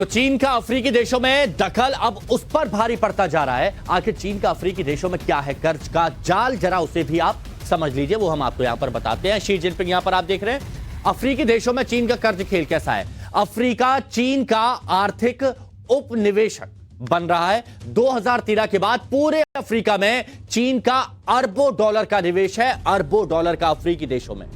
तो चीन का अफ्रीकी देशों में दखल अब उस पर भारी पड़ता जा रहा है। आखिर चीन का अफ्रीकी देशों में क्या है कर्ज का जाल, जरा उसे भी आप समझ लीजिए, वो हम आपको यहां पर बताते हैं। शी जिनपिंग यहां पर आप देख रहे हैं। अफ्रीकी देशों में चीन का कर्ज खेल कैसा है। अफ्रीका चीन का आर्थिक उपनिवेशक बन रहा है। 2013 के बाद पूरे अफ्रीका में चीन का अरबों डॉलर का निवेश है, अरबों डॉलर का अफ्रीकी देशों में।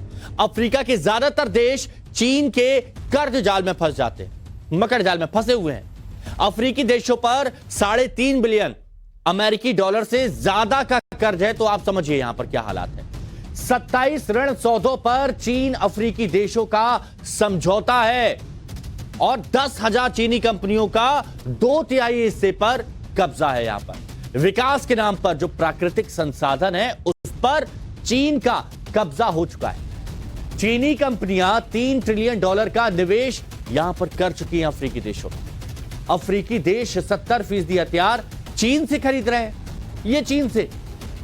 अफ्रीका के ज्यादातर देश चीन के कर्ज जाल में फंस जाते हैं, मकर जाल में फंसे हुए हैं। अफ्रीकी देशों पर 3.5 बिलियन अमेरिकी डॉलर से ज्यादा का कर्ज है। तो आप समझिए यहां पर क्या हालात है। 27 ऋण सौदों पर चीन अफ्रीकी देशों का समझौता है और 10,000 चीनी कंपनियों का 2/3 हिस्से पर कब्जा है। यहां पर विकास के नाम पर जो प्राकृतिक संसाधन है उस पर चीन का कब्जा हो चुका है। चीनी कंपनियां 3 ट्रिलियन डॉलर का निवेश यहां पर कर चुकी हैं अफ्रीकी देशों में। अफ्रीकी देश 70% हथियार चीन से खरीद रहे हैं। ये चीन से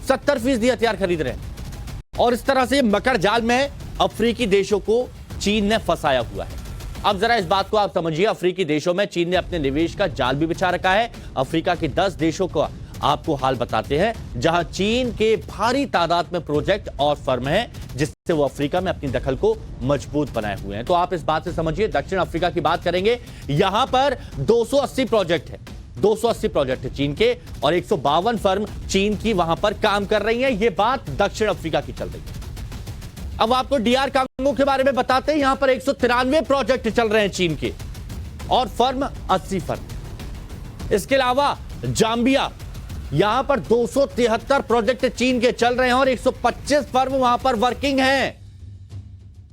70% हथियार खरीद रहे हैं और इस तरह से मकर जाल में अफ्रीकी देशों को चीन ने फंसाया हुआ है। अब जरा इस बात को आप समझिए। अफ्रीकी देशों में चीन ने अपने निवेश का जाल भी बिछा रखा है। अफ्रीका के 10 देशों का आपको हाल बताते हैं जहां चीन के भारी तादाद में प्रोजेक्ट और फर्म हैं जिससे वो अफ्रीका में अपनी दखल को मजबूत बनाए हुए हैं। तो आप इस बात से समझिए। दक्षिण अफ्रीका की बात करेंगे, यहां पर 280 प्रोजेक्ट है, 280 प्रोजेक्ट है चीन के और 152 फर्म चीन की वहां पर काम कर रही हैं। यह बात दक्षिण अफ्रीका की चल रही है। अब आपको डीआर कांगो के बारे में बताते हैं। यहां पर 193 प्रोजेक्ट चल रहे हैं चीन के और फर्म 80 फर्म। इसके अलावा जाम्बिया, यहां पर 273 प्रोजेक्ट चीन के चल रहे हैं और 125 फर्म वहां पर वर्किंग हैं।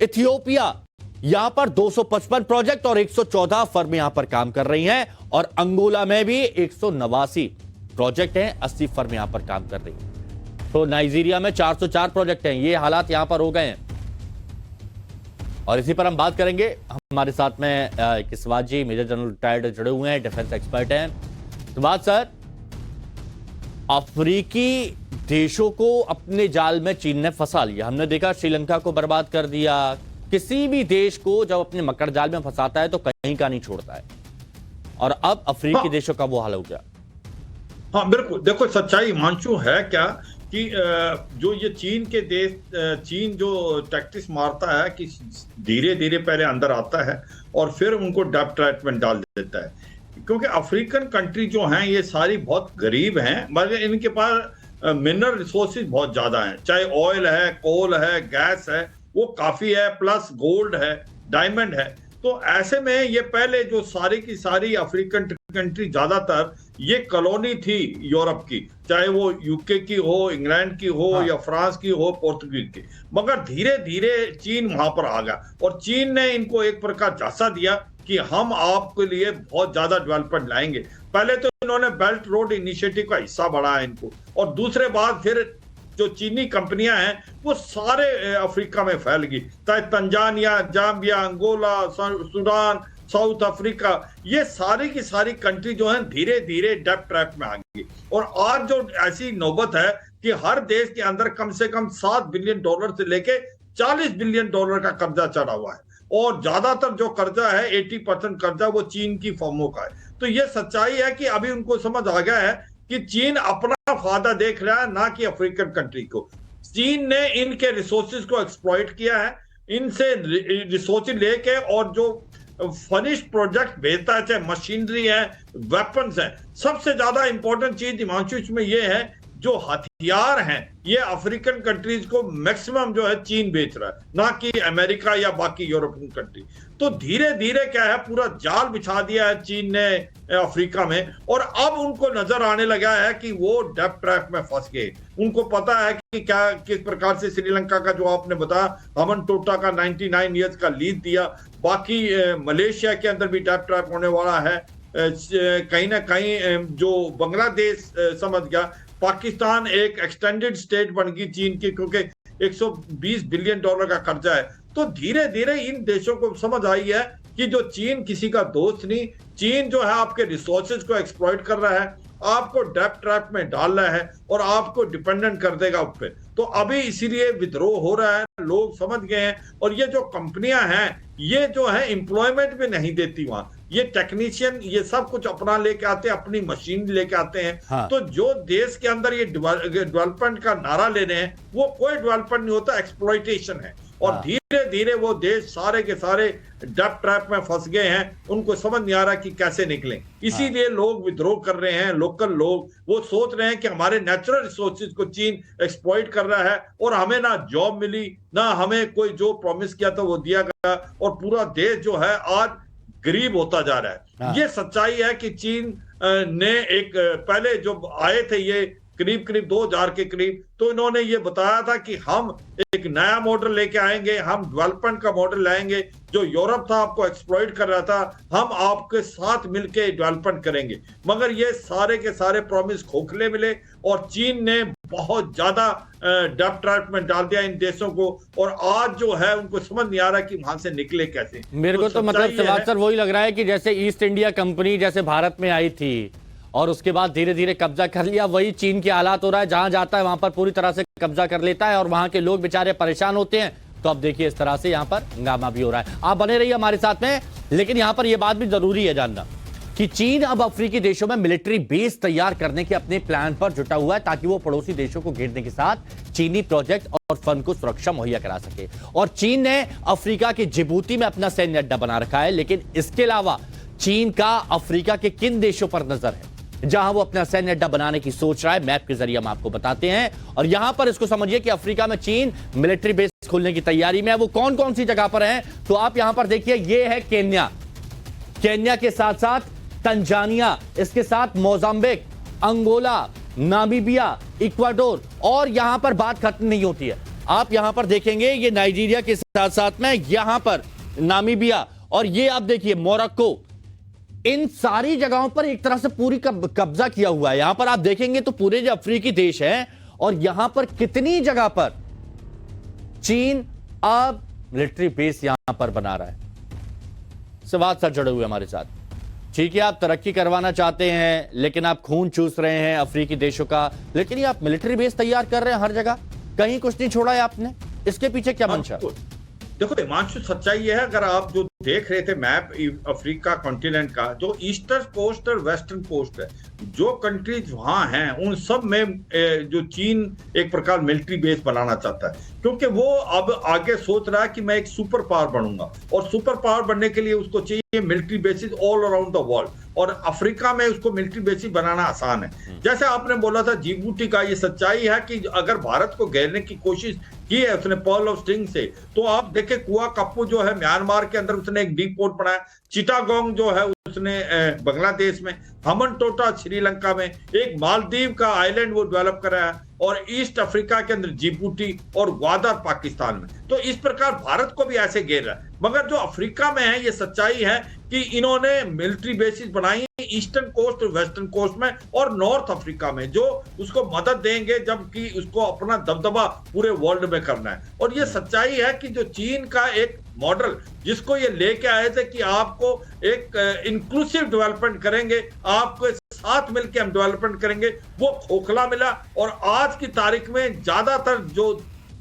इथियोपिया, यहां पर 255 प्रोजेक्ट और 114 फर्म यहां पर काम कर रही हैं और अंगोला में भी 189 प्रोजेक्ट हैं, 80 फर्म यहां पर काम कर रही हैं। तो नाइजीरिया में 404 प्रोजेक्ट हैं। ये हालात यहां पर हो गए हैं और इसी पर हम बात करेंगे। हमारे साथ में किसवाजी मेजर जनरल रिटायर्ड जुड़े हुए हैं, डिफेंस एक्सपर्ट हैं। तो बात सर, अफ्रीकी देशों को अपने जाल में चीन ने फंसा लिया। हमने देखा श्रीलंका को बर्बाद कर दिया। किसी भी देश को जब अपने मकर जाल में फंसाता है तो कहीं का नहीं छोड़ता है और अब अफ्रीकी देशों का वो हाल हो गया। हाँ बिल्कुल। देखो सच्चाई हिमांशु है क्या कि जो ये चीन के देश, चीन जो टैक्टिस मारता है कि धीरे धीरे पहले अंदर आता है और फिर उनको डेब्ट ट्रैप में डाल देता है। क्योंकि अफ्रीकन कंट्री जो हैं ये सारी बहुत गरीब हैं मगर इनके पास मिनरल रिसोर्सेज बहुत ज्यादा हैं। चाहे ऑयल है, कोल है, गैस है, वो काफी है, प्लस गोल्ड है, डायमंड है। तो ऐसे में ये पहले जो सारी की सारी अफ्रीकन कंट्री ज्यादातर ये कॉलोनी थी यूरोप की, चाहे वो यूके की हो, इंग्लैंड की हो, या फ्रांस की हो, पोर्तुगीज की। मगर धीरे धीरे चीन वहां पर आ गया और चीन ने इनको एक प्रकार झांसा दिया कि हम आपके लिए बहुत ज्यादा डेवलपमेंट लाएंगे। पहले तो इन्होंने बेल्ट रोड इनिशिएटिव का हिस्सा बढ़ाया इनको और दूसरे बाद फिर जो चीनी कंपनियां हैं वो सारे अफ्रीका में फैल गई। चाहे Tanzania, Zambia, Angola, Sudan, South Africa, ये सारी की सारी कंट्री जो है धीरे धीरे डेब्ट ट्रैप में आ गई। और आज जो ऐसी नौबत है कि हर देश के अंदर कम से कम 7 बिलियन डॉलर से लेके 40 बिलियन डॉलर का कर्जा चढ़ा हुआ है और ज्यादातर जो कर्जा है 80% कर्जा वो चीन की फर्मों का है। तो ये सच्चाई है कि अभी उनको समझ आ गया है कि चीन अपना फायदा देख रहा है, ना कि अफ्रीकन कंट्री को। चीन ने इनके रिसोर्सेज को एक्सप्लॉइट किया है, इनसे रिसोर्सेज लेके और जो फिनिश्ड प्रोजेक्ट भेजता है, चाहे मशीनरी है, वेपन्स है। सबसे ज्यादा इंपॉर्टेंट चीज हिमांशु इसमें यह है जो हथियार हैं ये अफ्रीकन कंट्रीज को मैक्सिमम जो है चीन बेच रहा है, ना कि अमेरिका या बाकी यूरोपियन कंट्री। तो धीरे धीरे क्या है पूरा जाल बिछा दिया है चीन ने अफ्रीका में और अब उनको नजर आने लगा है कि वो डेब्ट ट्रैप में फंस गए। उनको पता है कि क्या किस प्रकार से श्रीलंका का जो आपने बताया हमन टोटा का 99 ईयर्स का लीज दिया, बाकी मलेशिया के अंदर भी डेब्ट ट्रैप होने वाला है। कहीं ना कहीं जो बांग्लादेश समझ गया, पाकिस्तान एक एक्सटेंडेड स्टेट बन गई चीन की क्योंकि 120 बिलियन डॉलर का कर्जा है। तो धीरे धीरे इन देशों को समझ आई है कि जो चीन किसी का दोस्त नहीं, चीन जो है आपके रिसोर्सेज को एक्सप्लॉइट कर रहा है आपको डेब्ट ट्रैप में डाल रहा है और आपको डिपेंडेंट कर देगा उस पर। तो अभी इसीलिए विद्रोह हो रहा है, लोग समझ गए हैं। और ये जो कंपनियां हैं, ये जो है एम्प्लॉयमेंट भी नहीं देती वहां, ये टेक्नीशियन ये सब कुछ अपना लेके आते हैं, अपनी मशीन लेके आते हैं। हाँ। तो जो देश के अंदर ये डेवलपमेंट का नारा ले रहे हैं, वो कोई डेवलपमेंट नहीं होता, एक्सप्लॉयटेशन है। और हाँ। धीरे धीरे वो देश सारे के सारे डेब्ट ट्रैप में फंस गए हैं, उनको समझ नहीं आ रहा कि कैसे निकलें। इसीलिए लोग विद्रोह कर रहे हैं, लोकल लोग वो सोच रहे हैं कि हमारे नेचुरल रिसोर्सेज को चीन एक्सप्लॉइट कर रहा है और हमें ना जॉब मिली, ना हमें कोई जो प्रॉमिस किया था वो दिया गया, और पूरा देश जो है आज गरीब होता जा रहा है। हाँ। ये सच्चाई है कि चीन ने एक पहले जो आए थे ये करीब करीब 2000 के करीब, तो इन्होंने ये बताया था कि हम एक नया मॉडल लेके आएंगे, हम डेवलपमेंट का मॉडल लाएंगे। जो यूरोप था आपको एक्सप्लॉइट कर रहा था, हम आपके साथ मिलके डेवलपमेंट करेंगे। मगर ये सारे के सारे प्रॉमिस खोखले मिले और चीन ने बहुत ज्यादा डेब्ट ट्रैप में डाल दिया इन देशों को, और आज जो है उनको समझ नहीं आ रहा कि वहां से निकले कैसे। मेरे को तो मतलब शिवाज सर वही लग रहा है कि जैसे ईस्ट इंडिया कंपनी जैसे भारत में आई थी और उसके बाद धीरे धीरे कब्जा कर लिया, वही चीन के हालात हो रहा है, जहां जाता है वहां पर पूरी तरह से कब्जा कर लेता है और वहां के लोग बेचारे परेशान होते हैं। तो अब देखिए इस तरह से यहां पर हंगामा भी हो रहा है। आप बने रहिए हमारे साथ में, लेकिन यहां पर यह बात भी जरूरी है जानना कि चीन अब अफ्रीकी देशों में मिलिट्री बेस तैयार करने के अपने प्लान पर जुटा हुआ है, ताकि वो पड़ोसी देशों को घेरने के साथ चीनी प्रोजेक्ट और फंड को सुरक्षा मुहैया करा सके। और चीन ने अफ्रीका के जिबूती में अपना सैन्य अड्डा बना रखा है, लेकिन इसके अलावा चीन का अफ्रीका के किन देशों पर नजर है जहां वो अपना सैन्य अड्डा बनाने की सोच रहा है, मैप के जरिए हम आपको बताते हैं। और यहां पर इसको समझिए कि अफ्रीका में चीन मिलिट्री बेस खोलने की तैयारी में है। वो कौन कौन सी जगह पर है, तो आप यहां पर देखिए, ये है केन्या, केन्या के साथ साथ तंजानिया, इसके साथ मोजाम्बिक, अंगोला, नामीबिया, इक्वाडोर, और यहां पर बात खत्म नहीं होती है। आप यहां पर देखेंगे ये नाइजीरिया के साथ साथ में यहां पर नामीबिया, और ये आप देखिए मोरक्को, इन सारी जगहों पर एक तरह से पूरी कब्जा किया हुआ है। यहां पर आप देखेंगे तो पूरे जो अफ्रीकी देश हैं, और यहां पर कितनी जगह पर चीन अब मिलिट्री बेस यहां पर बना रहा है। सवाल सर जुड़े हुए हमारे साथ। ठीक है, आप तरक्की करवाना चाहते हैं, लेकिन आप खून चूस रहे हैं अफ्रीकी देशों का, लेकिन ये आप मिलिट्री बेस तैयार कर रहे हैं हर जगह, कहीं कुछ नहीं छोड़ा है आपने, इसके पीछे क्या मंशा? देखो हिमांशु, सच्चाई ये है, अगर आप जो देख रहे थे मैप अफ्रीका कॉन्टिनेंट का, जो ईस्टर्न कोस्ट और वेस्टर्न कोस्ट है, जो कंट्रीज वहां हैं उन सब में जो चीन एक प्रकार मिलिट्री बेस बनाना चाहता है, क्योंकि वो अब आगे सोच रहा है कि मैं एक सुपर पावर बनूंगा, और सुपर पावर बनने के लिए उसको चाहिए military bases all around the world, और अफ्रीका में उसको मिलिट्री बेसिस बनाना आसान है। जैसे आपने बोला था जिबूती का, ये सच्चाई है कि अगर भारत को घेरने की कोशिश की है उसने पर्ल ऑफ स्टिंग से, तो आप देखें कुआ कप्पू जो है म्यांमार के अंदर उसने एक डीप पोर्ट बनाया, चिटागोंग जो है उसने बांग्लादेश में, हमनटोटा श्रीलंका में, एक मालदीव का आइलैंड वो डेवलप कराया, और ईस्ट अफ्रीका के अंदर जिबूती और ग्वादर पाकिस्तान में। तो इस प्रकार भारत को भी ऐसे घेर रहा है। मगर जो अफ्रीका में है, ये सच्चाई है कि इन्होंने मिलिट्री बेसिस बनाई है ईस्टर्न कोस्ट और वेस्टर्न कोस्ट में और नॉर्थ अफ्रीका में, जो उसको मदद देंगे जबकि उसको अपना दबदबा पूरे वर्ल्ड में करना है। और ये सच्चाई है कि जो चीन का एक मॉडल जिसको ये लेके आए थे कि आपको एक इंक्लूसिव डेवलपमेंट करेंगे, आपको साथ मिलकर हम डेवलपमेंट करेंगे, वो खोखला मिला। और आज की तारीख में ज्यादातर जो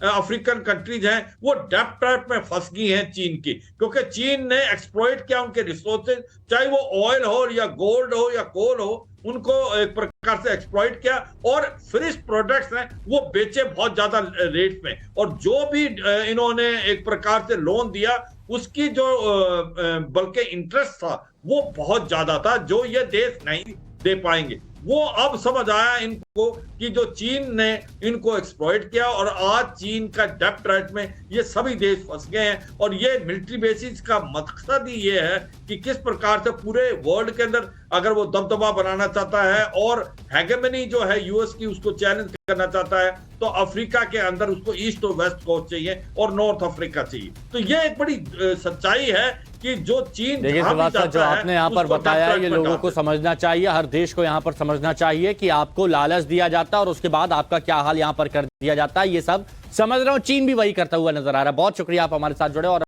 अफ्रीकन कंट्रीज हैं वो डेब्ट ट्रैप में फंस गई हैं चीन की, क्योंकि चीन ने एक्सप्लॉइट किया उनके रिसोर्सेज, चाहे वो ऑयल हो या गोल्ड हो या कोल हो, उनको एक प्रकार से एक्सप्लॉइट किया और फिनिश प्रोडक्ट्स हैं वो बेचे बहुत ज्यादा रेट में। और जो भी इन्होंने एक प्रकार से लोन दिया उसकी जो बल्कि इंटरेस्ट था वो बहुत ज्यादा था, जो ये देश नहीं दे पाएंगे। वो अब समझ आया इनको कि जो चीन ने इनको एक्सप्लॉइट किया, और आज चीन का डेब्ट ट्रैप में ये सभी देश फंस गए हैं। और ये मिलिट्री बेसिस का मकसद ही ये है कि किस प्रकार से पूरे वर्ल्ड के अंदर अगर वो दबदबा बनाना चाहता है और हेगेमनी जो है यूएस की उसको चैलेंज करना चाहता है, तो अफ्रीका के अंदर उसको ईस्ट और वेस्ट कोस्ट चाहिए और नॉर्थ अफ्रीका चाहिए। तो ये एक बड़ी सच्चाई है कि जो चीन देखिए जो आपने यहाँ पर बताया है, ये लोगों को समझना चाहिए, हर देश को यहाँ पर समझना चाहिए कि आपको लालच दिया जाता है और उसके बाद आपका क्या हाल यहाँ पर कर दिया जाता है। ये सब समझ रहा हूँ, चीन भी वही करता हुआ नजर आ रहा है। बहुत शुक्रिया, आप हमारे साथ जुड़े। और